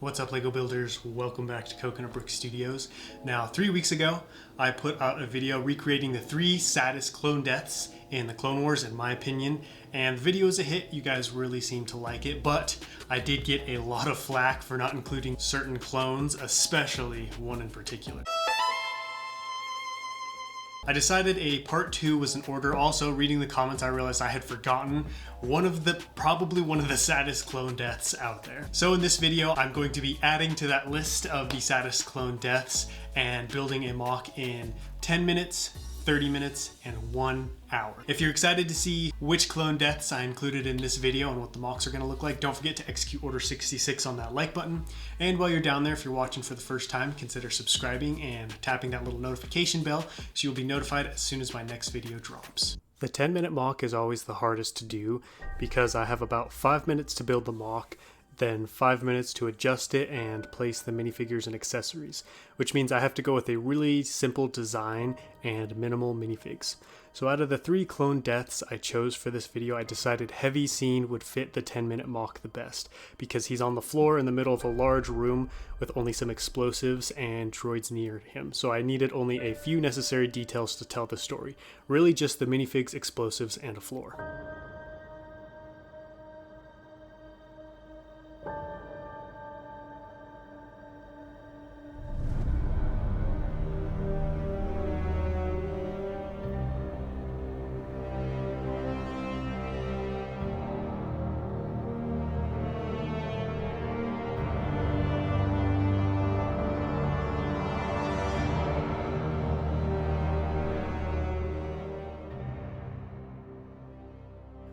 What's up, Lego builders? Welcome back to Coconut Brick Studios. Now, 3 weeks ago, I put out a video recreating the 3 saddest clone deaths in the Clone Wars, in my opinion, and the video is a hit. You guys really seem to like it, but I did get a lot of flack for not including certain clones, especially one in particular. I decided a part 2 was in order. Also, reading the comments, I realized I had forgotten probably one of the saddest clone deaths out there. So in this video, I'm going to be adding to that list of the saddest clone deaths and building a mock in 10 minutes, 30 minutes, and 1 hour. If you're excited to see which clone deaths I included in this video and what the mocks are going to look like, don't forget to execute order 66 on that like button. And while you're down there, if you're watching for the first time, consider subscribing and tapping that little notification bell so you'll be notified as soon as my next video drops. The 10-minute mock is always the hardest to do because I have about 5 minutes to build the mock, then 5 minutes to adjust it and place the minifigures and accessories, which means I have to go with a really simple design and minimal minifigs. So out of the 3 clone deaths I chose for this video, I decided Heavy Scene would fit the 10-minute mock the best because he's on the floor in the middle of a large room with only some explosives and droids near him. So I needed only a few necessary details to tell the story. Really just the minifigs, explosives, and a floor.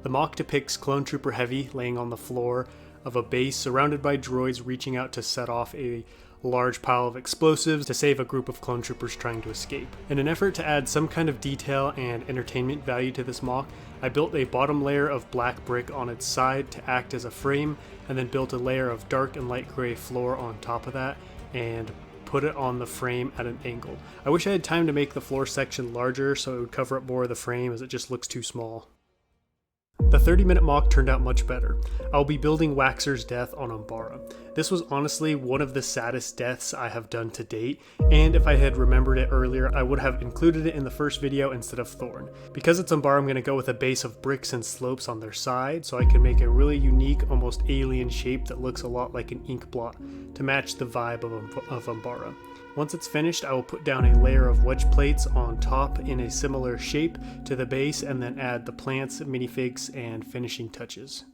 The mock depicts Clone Trooper Heavy laying on the floor of a base surrounded by droids reaching out to set off a large pile of explosives to save a group of clone troopers trying to escape. In an effort to add some kind of detail and entertainment value to this mock, I built a bottom layer of black brick on its side to act as a frame, and then built a layer of dark and light gray floor on top of that and put it on the frame at an angle. I wish I had time to make the floor section larger so it would cover up more of the frame, as it just looks too small. The 30-minute mock turned out much better. I'll be building Waxer's death on Umbara. This was honestly one of the saddest deaths I have done to date, and if I had remembered it earlier, I would have included it in the first video instead of Thorn. Because it's Umbara, I'm going to go with a base of bricks and slopes on their side, so I can make a really unique, almost alien shape that looks a lot like an ink blot to match the vibe of Umbara. Once it's finished, I will put down a layer of wedge plates on top in a similar shape to the base, and then add the plants, minifigs, and finishing touches.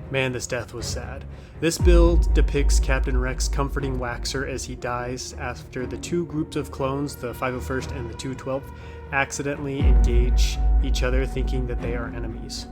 Man, this death was sad. This build depicts Captain Rex comforting Waxer as he dies after the 2 groups of clones, the 501st and the 212th, accidentally engage each other thinking that they are enemies.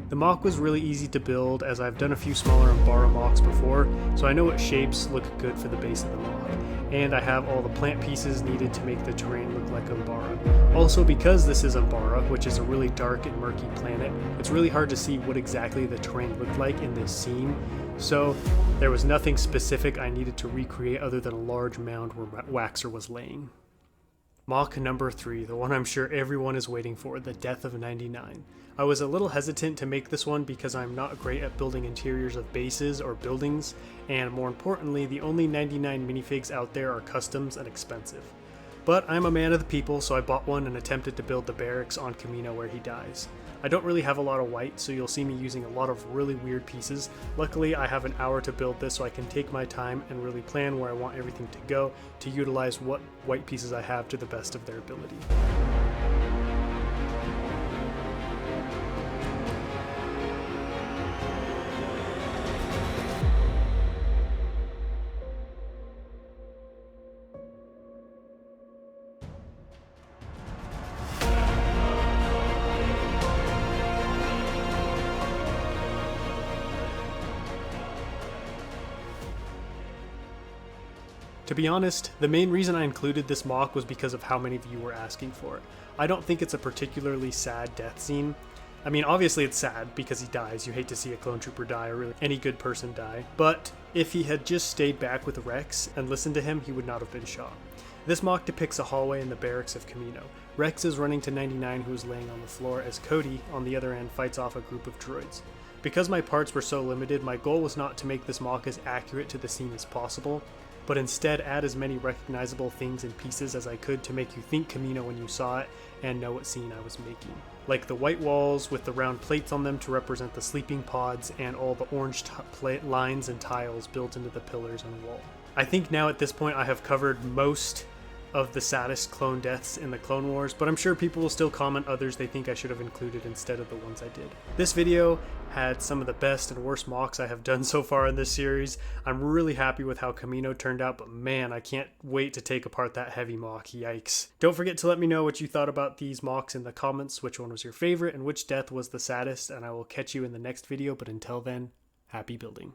The mock was really easy to build, as I've done a few smaller Umbara mocks before, so I know what shapes look good for the base of the mock. And I have all the plant pieces needed to make the terrain look like Umbara. Also, because this is Umbara, which is a really dark and murky planet, it's really hard to see what exactly the terrain looked like in this scene, so there was nothing specific I needed to recreate other than a large mound where Waxer was laying. Mock number 3, the one I'm sure everyone is waiting for, the Death of 99. I was a little hesitant to make this one because I'm not great at building interiors of bases or buildings, and more importantly, the only 99 minifigs out there are customs and expensive. But I'm a man of the people, so I bought one and attempted to build the barracks on Kamino where he dies. I don't really have a lot of white, so you'll see me using a lot of really weird pieces. Luckily, I have an hour to build this, so I can take my time and really plan where I want everything to go to utilize what white pieces I have to the best of their ability. To be honest, the main reason I included this mock was because of how many of you were asking for it. I don't think it's a particularly sad death scene. I mean, obviously it's sad because he dies. You hate to see a clone trooper die, or really any good person die. But if he had just stayed back with Rex and listened to him, he would not have been shot. This mock depicts a hallway in the barracks of Kamino. Rex is running to 99, who is laying on the floor, as Cody, on the other end, fights off a group of droids. Because my parts were so limited, my goal was not to make this mock as accurate to the scene as possible, but instead add as many recognizable things and pieces as I could to make you think Kamino when you saw it and know what scene I was making. Like the white walls with the round plates on them to represent the sleeping pods, and all the orange lines and tiles built into the pillars and wall. I think now at this point I have covered most of the saddest clone deaths in the Clone Wars, but I'm sure people will still comment others they think I should have included instead of the ones I did. This video had some of the best and worst mocks I have done so far in this series. I'm really happy with how Kamino turned out, but man, I can't wait to take apart that heavy mock, yikes. Don't forget to let me know what you thought about these mocks in the comments, which one was your favorite and which death was the saddest, and I will catch you in the next video, but until then, happy building.